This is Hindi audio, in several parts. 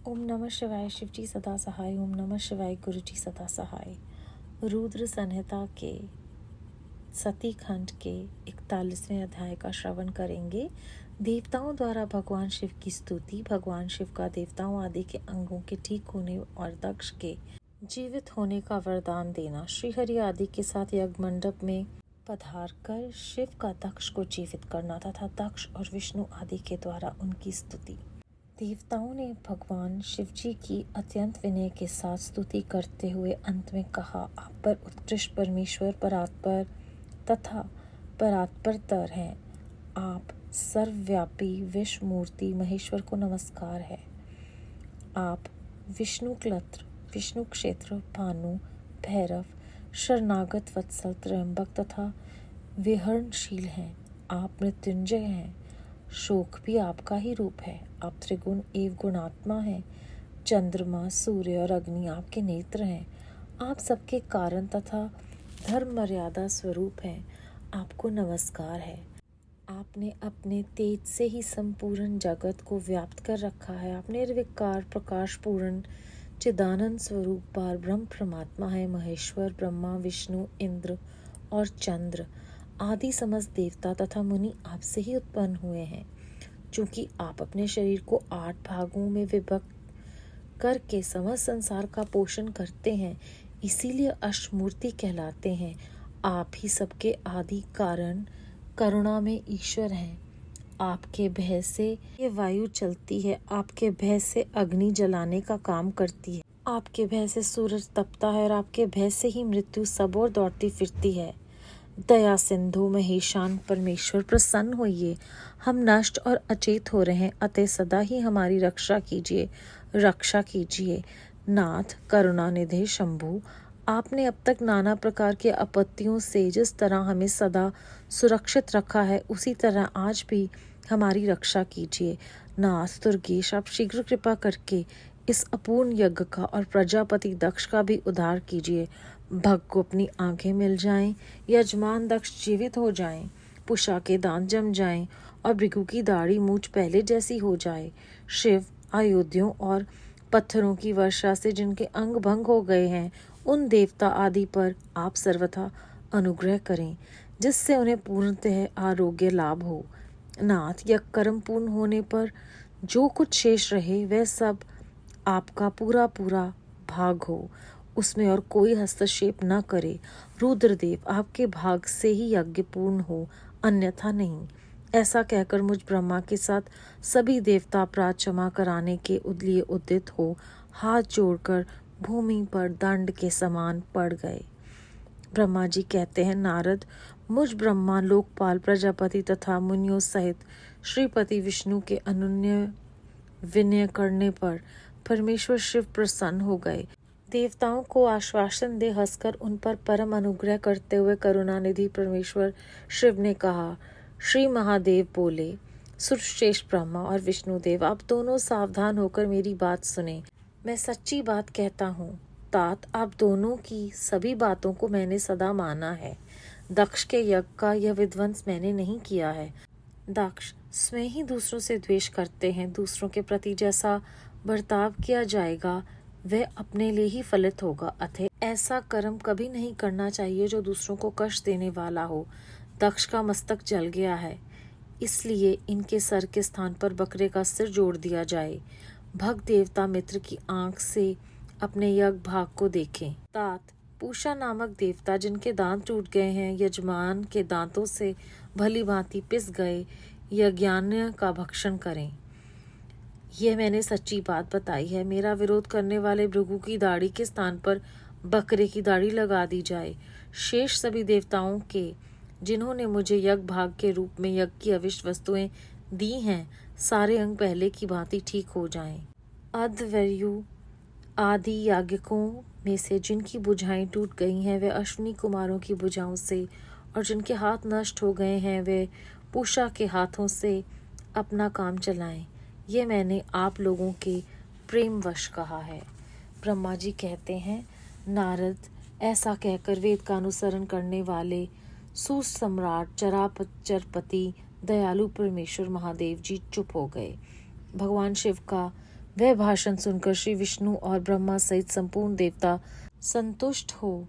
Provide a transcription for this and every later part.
ओम नमः शिवाय। शिव जी सदा सहाय। ओम नमः शिवाय। गुरु जी सदा सहाय। रुद्र संहिता के सती खंड के 41वें अध्याय का श्रवण करेंगे। देवताओं द्वारा भगवान शिव की स्तुति। भगवान शिव का देवताओं आदि के अंगों के ठीक होने और दक्ष के जीवित होने का वरदान देना। श्रीहरि आदि के साथ यज्ञ मंडप में पधार कर शिव का दक्ष को जीवित करना तथा दक्ष और विष्णु आदि के द्वारा उनकी स्तुति। देवताओं ने भगवान शिव जी की अत्यंत विनय के साथ स्तुति करते हुए अंत में कहा, आप पर उत्कृष्ट परमेश्वर परात्पर तथा परात्परतर हैं। आप सर्वव्यापी विश्व मूर्ति महेश्वर को नमस्कार है। आप विष्णु क्लत्र, विष्णु क्षेत्र, भानु, भैरव, शरणागत वत्सल, त्र्यंबक तथा विहरणशील हैं। आप मृत्युंजय हैं। शोक भी आपका ही रूप है। आप त्रिगुण एवं गुणात्मा हैं। चंद्रमा, सूर्य और अग्नि आपके नेत्र हैं। आप सबके कारण तथा धर्म मर्यादा स्वरूप हैं। आपको नमस्कार है। आपने अपने तेज से ही संपूर्ण जगत को व्याप्त कर रखा है। आप निर्विकार प्रकाश पूर्ण चिदानंद स्वरूप पार ब्रह्म परमात्मा है। महेश्वर, ब्रह्मा, विष्णु, इंद्र और चंद्र आदि समस्त देवता तथा मुनि आपसे ही उत्पन्न हुए हैं। चूंकि आप अपने शरीर को 8 भागों में विभक्त करके समस्त संसार का पोषण करते हैं, इसीलिए अष्टमूर्ति कहलाते हैं। आप ही सबके आदि कारण करुणा में ईश्वर हैं। आपके भय से ये वायु चलती है। आपके भय से अग्नि जलाने का काम करती है। आपके भय से सूरज तपता है और आपके भय से ही मृत्यु सब ओर दौड़ती फिरती है। दया सिंधु महेशान परमेश्वर प्रसन्न होइए। हम नष्ट और अचेत हो रहे हैं, अतः सदा ही हमारी रक्षा कीजिए, रक्षा कीजिए। नाथ करुणानिधि शंभु, आपने अब तक नाना प्रकार के आपत्तियों से जिस तरह हमें सदा सुरक्षित रखा है, उसी तरह आज भी हमारी रक्षा कीजिए। नाथ दुर्गेश, आप शीघ्र कृपा करके इस अपूर्ण यज्ञ का और प्रजापति दक्ष का भी उद्धार कीजिए। भग को अपनी आंखें मिल जाएं, यजमान दक्ष जीवित हो जाएं, पुषा के दांत जम जाएं और भृगु की दाढ़ी मूछ पहले जैसी हो जाए। शिव आयुधियों और पत्थरों की वर्षा से जिनके अंग भंग हो गए हैं, उन देवता आदि पर आप सर्वथा अनुग्रह करें, जिससे उन्हें पूर्णतः आरोग्य लाभ हो। नाथ, यज्ञ कर्म पूर्ण होने पर जो कुछ शेष रहे वह सब आपका पूरा पूरा भाग हो, उसमें और कोई हस्तक्षेप न करे। रुद्रदेव, आपके भाग से ही यज्ञ पूर्ण हो, अन्यथा नहीं। ऐसा कहकर मुझ ब्रह्मा के साथ सभी देवता अपराध क्षमा कराने के लिए उद्यत हो हाथ जोड़कर भूमि पर दंड के समान पड़ गए। ब्रह्मा जी कहते हैं, नारद, मुझ ब्रह्मा, लोकपाल, प्रजापति तथा मुनियों सहित श्रीपति विष्णु के अनन्य विनय करने पर परमेश्वर शिव प्रसन्न हो गए। देवताओं को आश्वासन दे हंसकर उन पर परम अनुग्रह करते हुए करुणानिधि परमेश्वर शिव ने कहा, श्री महादेव बोले, सुरश्रेष्ठ ब्रह्मा और विष्णुदेव, आप दोनों सावधान होकर मेरी बात सुने। मैं सच्ची बात कहता हूँ। तात, आप दोनों की सभी बातों को मैंने सदा माना है। दक्ष के यज्ञ का यह विध्वंस मैंने नहीं किया है। दक्ष स्वयं ही दूसरों से द्वेष करते हैं। दूसरों के प्रति जैसा बर्ताव किया जाएगा वह अपने लिए ही फलित होगा। अतः ऐसा कर्म कभी नहीं करना चाहिए जो दूसरों को कष्ट देने वाला हो। दक्ष का मस्तक जल गया है, इसलिए इनके सर के स्थान पर बकरे का सिर जोड़ दिया जाए। भक्त देवता मित्र की आंख से अपने यज्ञ भाग को देखें। तात, पूषा नामक देवता जिनके दांत टूट गए हैं, यजमान के दांतों से भली भांति पिस गए यज्ञान्य का भक्षण करें। यह मैंने सच्ची बात बताई है। मेरा विरोध करने वाले भृगु की दाढ़ी के स्थान पर बकरे की दाढ़ी लगा दी जाए। शेष सभी देवताओं के जिन्होंने मुझे यज्ञ भाग के रूप में यज्ञ की अविष्ट वस्तुएं दी हैं, सारे अंग पहले की भांति ठीक हो जाएं। अध्वर्यु आदि याज्ञिकों में से जिनकी भुजाएं टूट गई हैं, वे अश्विनी कुमारों की भुजाओं से, और जिनके हाथ नष्ट हो गए हैं, वे पूषा के हाथों से अपना काम चलाएं। ये मैंने आप लोगों के प्रेमवश कहा है। ब्रह्मा जी कहते हैं, नारद, ऐसा कहकर वेद का अनुसरण करने वाले सुसम्राट चराचरपति दयालु परमेश्वर महादेव जी चुप हो गए। भगवान शिव का वह भाषण सुनकर श्री विष्णु और ब्रह्मा सहित संपूर्ण देवता संतुष्ट हो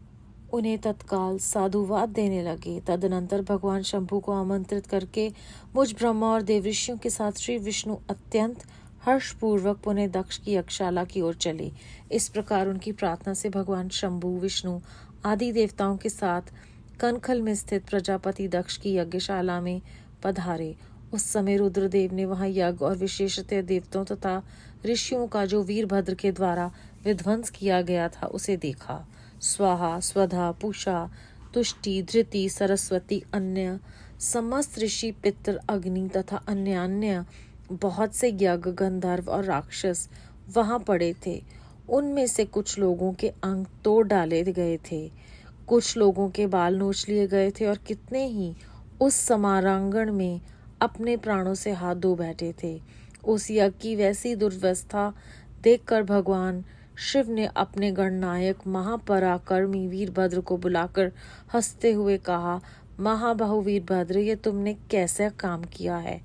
उन्हें तत्काल साधुवाद देने लगे। तदनंतर भगवान शंभु को आमंत्रित करके मुझ ब्रह्मा और देवऋषियों के साथ श्री विष्णु अत्यंत हर्षपूर्वक पुनः दक्ष की यज्ञशाला की ओर चले। इस प्रकार उनकी प्रार्थना से भगवान शंभु, विष्णु आदि देवताओं के साथ कनखल में स्थित प्रजापति दक्ष की यज्ञशाला में पधारे। उस समय रुद्रदेव ने वहां यज्ञ और विशेषतः देवताओं तथा ऋषियों का जो वीरभद्र के द्वारा विध्वंस किया गया था उसे देखा। स्वाहा, स्वधा, पूषा, तुष्टि, धृति, सरस्वती, अन्य समस्त ऋषि, पितर, अग्नि तथा अन्य बहुत से यज्ञ, गंधर्व और राक्षस वहां पड़े थे। उनमें से कुछ लोगों के अंग तोड़ डाले गए थे, कुछ लोगों के बाल नोच लिए गए थे और कितने ही उस समारांगण में अपने प्राणों से हाथ धो बैठे थे। उस यज्ञ की वैसी दुर्व्यवस्था देखकर भगवान शिव ने अपने गणनायक महापराक्रमी वीरभद्र को बुलाकर हंसते हुए कहा, महाबाहु वीरभद्र, ये तुमने कैसा काम किया है।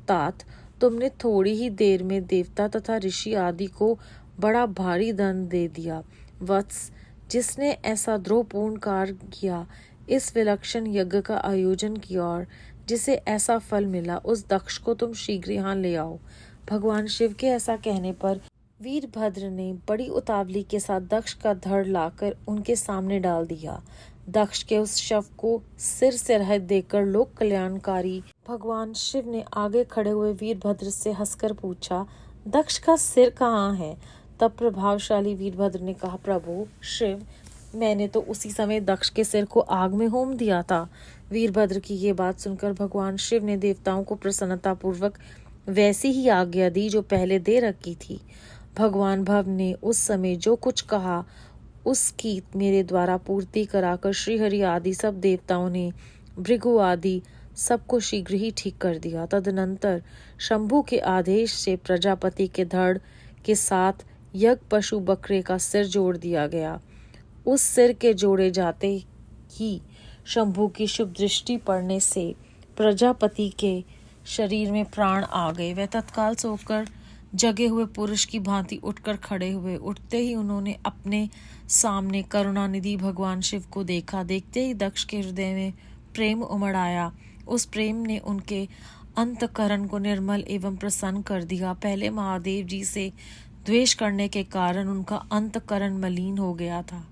तात, तुमने थोड़ी ही देर में देवता तथा ऋषि आदि को बड़ा भारी दंड दे दिया। वत्स, जिसने ऐसा द्रोहपूर्ण कार्य किया, इस विलक्षण यज्ञ का आयोजन किया और जिसे ऐसा फल मिला, उस दक्ष को तुम शीघ्र यहाँ ले आओ। भगवान शिव के ऐसा कहने पर वीरभद्र ने बड़ी उतावली के साथ दक्ष का धड़ लाकर उनके सामने डाल दिया। दक्ष के उस शव को सिर से रहित देखकर लोक कल्याणकारी भगवान शिव ने आगे खड़े हुए वीरभद्र से हंसकर पूछा, दक्ष का सिर कहाँ है? तब प्रभावशाली वीरभद्र ने कहा, प्रभु शिव, मैंने तो उसी समय दक्ष के सिर को आग में होम दिया था। वीरभद्र की ये बात सुनकर भगवान शिव ने देवताओं को प्रसन्नता पूर्वक वैसी ही आज्ञा दी जो पहले दे रखी थी। भगवान भव ने उस समय जो कुछ कहा उसकी मेरे द्वारा पूर्ति कराकर श्रीहरि आदि सब देवताओं ने भृगु आदि सबको शीघ्र ही ठीक कर दिया। तदनंतर शंभु के आदेश से प्रजापति के धड़ के साथ यज्ञ पशु बकरे का सिर जोड़ दिया गया। उस सिर के जोड़े जाते ही शंभु की शुभ दृष्टि पड़ने से प्रजापति के शरीर में प्राण आ गए। वह तत्काल सोकर जगे हुए पुरुष की भांति उठकर खड़े हुए। उठते ही उन्होंने अपने सामने करुणानिधि भगवान शिव को देखा। देखते ही दक्ष के हृदय में प्रेम उमड़ आया। उस प्रेम ने उनके अंतकरण को निर्मल एवं प्रसन्न कर दिया। पहले महादेव जी से द्वेष करने के कारण उनका अंतकरण मलिन हो गया था,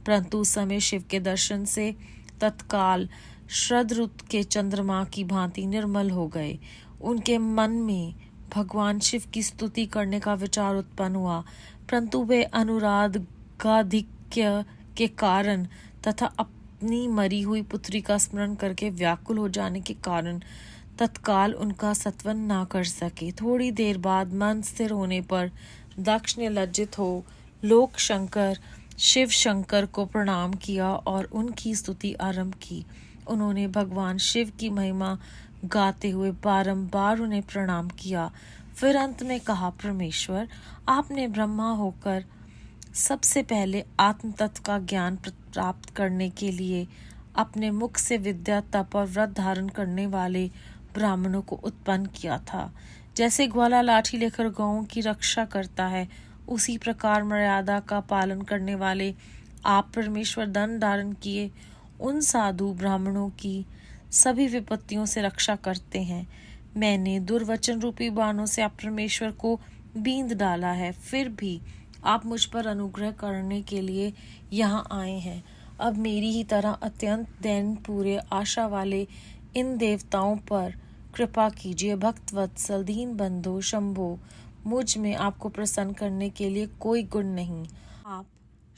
परंतु उस समय शिव के दर्शन से तत्काल शरद ऋतु के चंद्रमा की भांति निर्मल हो गए। उनके मन में भगवान शिव की स्तुति करने का विचार उत्पन्न हुआ, परंतु वे अनुरागाधिक्य के कारण तथा अपनी मरी हुई पुत्री का स्मरण करके व्याकुल हो जाने के कारण तत्काल उनका सत्वन ना कर सके। थोड़ी देर बाद मन स्थिर होने पर दक्ष ने लज्जित हो लोक शंकर शिव शंकर को प्रणाम किया और उनकी स्तुति आरंभ की। उन्होंने भगवान शिव की महिमा गाते हुए बारंबार उन्हें प्रणाम किया। फिर अंत में कहा, परमेश्वर, आपने ब्रह्मा होकर सबसे पहले आत्म तत्व का ज्ञान प्राप्त करने के लिए अपने मुख से विद्या, तप और व्रत धारण करने वाले ब्राह्मणों को उत्पन्न किया था। जैसे ग्वाला लाठी लेकर गौओं की रक्षा करता है, उसी प्रकार मर्यादा का पालन करने वाले आप परमेश्वर दंड धारण किए उन साधु ब्राह्मणों की सभी विपत्तियों से रक्षा करते हैं। मैंने दुर्वचन रूपी बाणों से आप परमेश्वर को बींद डाला है, फिर भी आप मुझ पर अनुग्रह करने के लिए यहाँ आए हैं। अब मेरी ही तरह अत्यंत दैन पूरे आशा वाले इन देवताओं पर कृपा कीजिए। भक्त वत्सल दीन बंधु शंभो, मुझ में आपको प्रसन्न करने के लिए कोई गुण नहीं। आप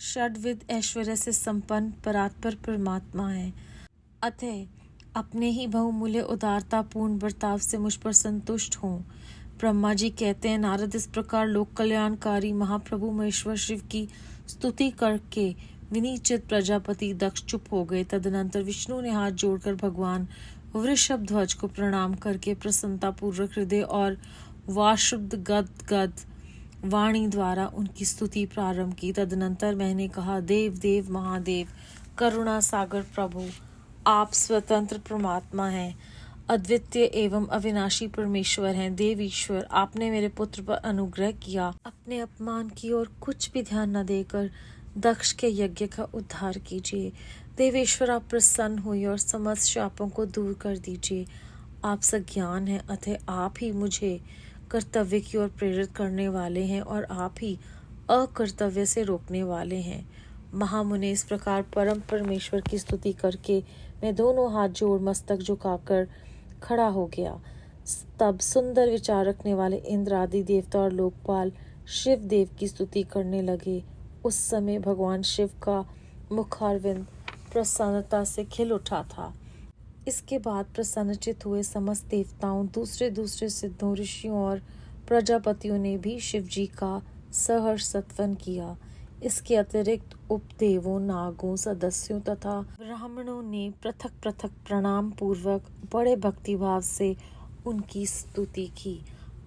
षड्विध ऐश्वर्य से संपन्न परात्पर परमात्मा हैं, अतः अपने ही बहुमूल्य उदारता पूर्ण बर्ताव से मुझ पर संतुष्ट हों। ब्रह्मा जी कहते हैं, नारद इस प्रकार लोक कल्याणकारी महाप्रभु महेश्वर शिव की स्तुति करके विनिचित प्रजापति दक्ष चुप हो गए। तदनंतर विष्णु ने हाथ जोड़कर भगवान वृषभ ध्वज को प्रणाम करके प्रसन्नता पूर्वक हृदय और वाशुद्ध गद वाणी द्वारा उनकी स्तुति प्रारंभ की। तदनंतर मैंने कहा, देव देव महादेव करुणा सागर प्रभु, आप स्वतंत्र परमात्मा हैं। अद्वितीय एवं अविनाशी परमेश्वर हैं। देव ईश्वर, आपने मेरे पुत्र पर अनुग्रह किया। अपने अपमान की ओर कुछ भी ध्यान न देकर दक्ष के यज्ञ का उद्धार कीजिए। देवेश्वर, आप प्रसन्न हुई और समस्त शापों को दूर कर दीजिए। आप सज्ञान हैं, अतः आप ही मुझे कर्तव्य की ओर प्रेरित करने वाले हैं और आप ही अकर्तव्य से रोकने वाले हैं। महामुने, इस प्रकार परम परमेश्वर की स्तुति करके मैं दोनों हाथ जोड़ मस्तक झुकाकर खड़ा हो गया। तब सुंदर विचार रखने वाले इंद्र आदि देवता और लोकपाल शिव देव की स्तुति करने लगे। उस समय भगवान शिव का मुखारविंद प्रसन्नता से खिल उठा था। इसके बाद प्रसन्नचित हुए समस्त देवताओं, दूसरे दूसरे सिद्धों, ऋषियों और प्रजापतियों ने भी शिव जी का सहर्ष सत्वन किया। इसके अतिरिक्त उपदेवों, नागों, सदस्यों तथा ब्राह्मणों ने पृथक पृथक प्रणाम पूर्वक बड़े भक्तिभाव से उनकी स्तुति की।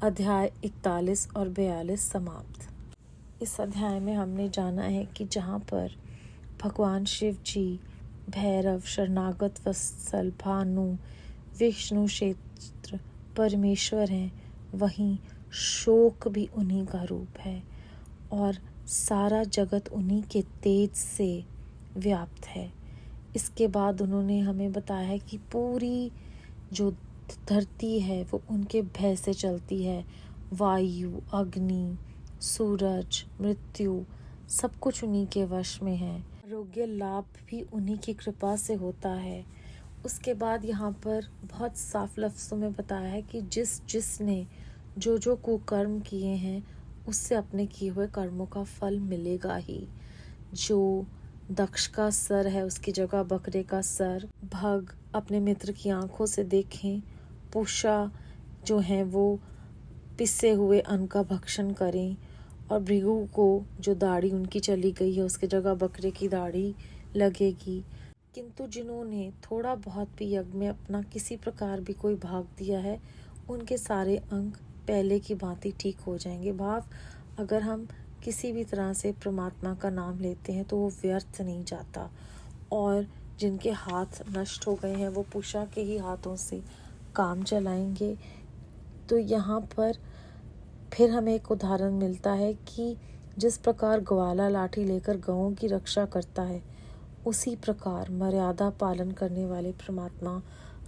अध्याय 41 और 42 समाप्त। इस अध्याय में हमने जाना है कि जहाँ पर भगवान शिव जी भैरव, शरणागत वत्सल, भानु, विष्णु क्षेत्र परमेश्वर हैं, वहीं शोक भी उन्हीं का रूप है और सारा जगत उन्हीं के तेज से व्याप्त है। इसके बाद उन्होंने हमें बताया है कि पूरी जो धरती है वो उनके भय से चलती है। वायु, अग्नि, सूरज, मृत्यु सब कुछ उन्हीं के वश में है। आरोग्य लाभ भी उन्हीं की कृपा से होता है। उसके बाद यहाँ पर बहुत साफ लफ्ज़ों में बताया है कि जिसने जो कुकर्म किए हैं उससे अपने किए हुए कर्मों का फल मिलेगा ही। जो दक्ष का सर है उसकी जगह बकरे का सर, भग अपने मित्र की आंखों से देखें, पूषा जो हैं वो पिसे हुए अन्न का भक्षण करें और भृगु को जो दाढ़ी उनकी चली गई है उसके जगह बकरे की दाढ़ी लगेगी। किंतु जिन्होंने थोड़ा बहुत भी यज्ञ में अपना किसी प्रकार भी कोई भाग दिया है उनके सारे अंग पहले की भांति ठीक हो जाएंगे। भाव अगर हम किसी भी तरह से परमात्मा का नाम लेते हैं तो वो व्यर्थ नहीं जाता। और जिनके हाथ नष्ट हो गए हैं वो पूषा के ही हाथों से काम चलाएंगे। तो यहाँ पर फिर हमें एक उदाहरण मिलता है कि जिस प्रकार ग्वाला लाठी लेकर गौओं की रक्षा करता है उसी प्रकार मर्यादा पालन करने वाले परमात्मा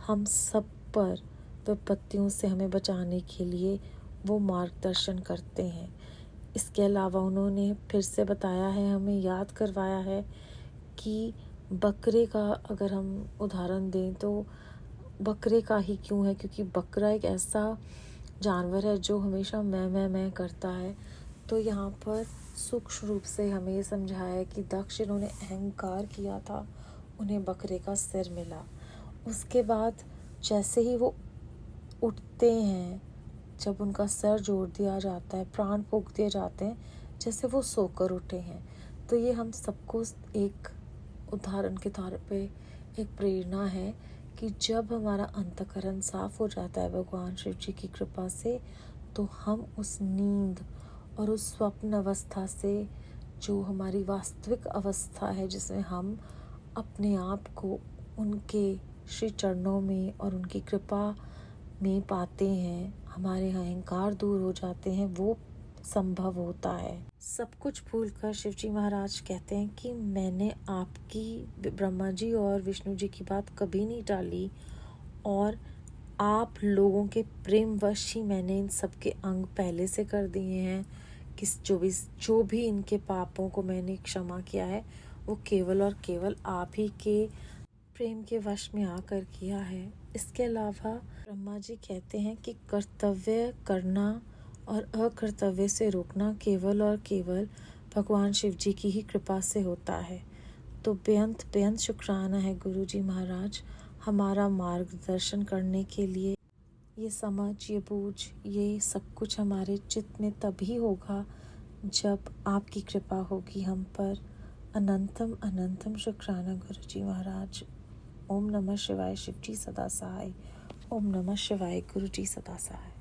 हम सब पर विपत्तियों से हमें बचाने के लिए वो मार्गदर्शन करते हैं। इसके अलावा उन्होंने फिर से बताया है, हमें याद करवाया है कि बकरे का अगर हम उदाहरण दें तो बकरे का ही क्यों है, क्योंकि बकरा एक ऐसा जानवर है जो हमेशा मैं करता है। तो यहाँ पर सूक्ष्म रूप से हमें ये समझाया है कि दक्ष इन्होंने अहंकार किया था, उन्हें बकरे का सिर मिला। उसके बाद जैसे ही वो उठते हैं, जब उनका सर जोड़ दिया जाता है, प्राण फूंक दिए जाते हैं, जैसे वो सोकर उठे हैं। तो ये हम सबको एक उदाहरण के तौर पे एक प्रेरणा है कि जब हमारा अंतःकरण साफ हो जाता है भगवान शिव जी की कृपा से, तो हम उस नींद और उस स्वप्न अवस्था से, जो हमारी वास्तविक अवस्था है जिसमें हम अपने आप को उनके श्री चरणों में और उनकी कृपा में पाते हैं, हमारे अहंकार दूर हो जाते हैं, वो संभव होता है। सब कुछ भूलकर शिवजी महाराज कहते हैं कि मैंने आपकी, ब्रह्मा जी और विष्णु जी की बात कभी नहीं टाली और आप लोगों के प्रेमवश ही मैंने इन सब के अंग पहले से कर दिए हैं। जो भी इनके पापों को मैंने क्षमा किया है वो केवल और केवल आप ही के प्रेम के वश में आकर किया है। इसके अलावा ब्रह्मा जी कहते हैं कि कर्तव्य करना और अकर्तव्य से रोकना केवल और केवल भगवान शिव जी की ही कृपा से होता है। तो बेअंत शुक्राना है गुरु जी महाराज हमारा मार्गदर्शन करने के लिए। ये समझ, ये बूझ, ये सब कुछ हमारे चित्त में तभी होगा जब आपकी कृपा होगी हम पर। अनंतम अनंतम शुक्राना गुरु जी महाराज। ओम नमः शिवाय। शिव जी सदा सहाय। ओम नमः शिवाय। गुरु जी सदा सहाय।